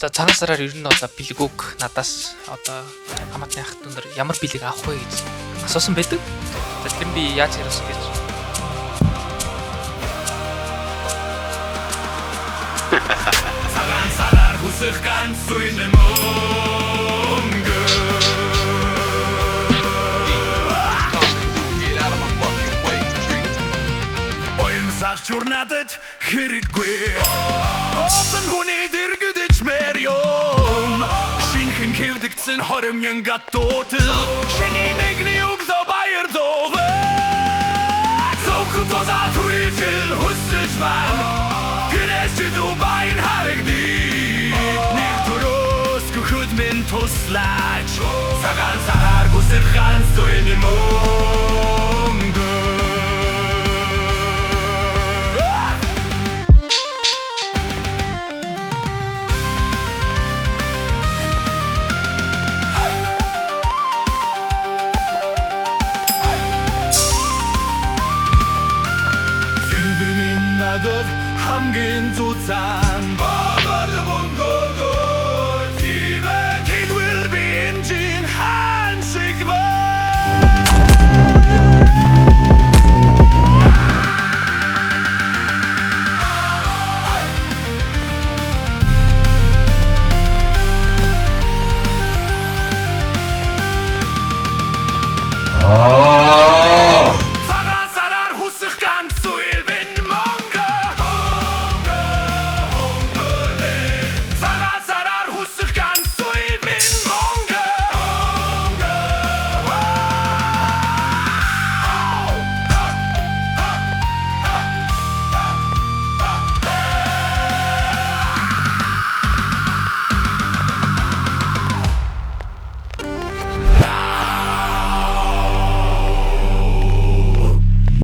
Одоо цаанаасараар ер нь одоо бэлгүүг надаас одоо хамаатны ах дүүнэр ямар бэлэг авах вэ гэж асуусан байдаг. Тэр нь би яаж хариулсан гэж. Цагаан хүсэх ганц үн мөнгө. Оюун сарчур надад хэрэггүй. Осон хүний дэргэдэж мэрьён. Шинхэн хэвдэгдсэн 20 мянга дутал. Шиний нэгний өгдөө баяр дуув. Зөвхөн тозаа түрийжил хүсэж байна. Гэрээс Дубайн харагны. Нэг төрөөс гөхөд минь туслаач. Цагаан сараар хүсэх ганц үн мөнгө. 함긴 조찬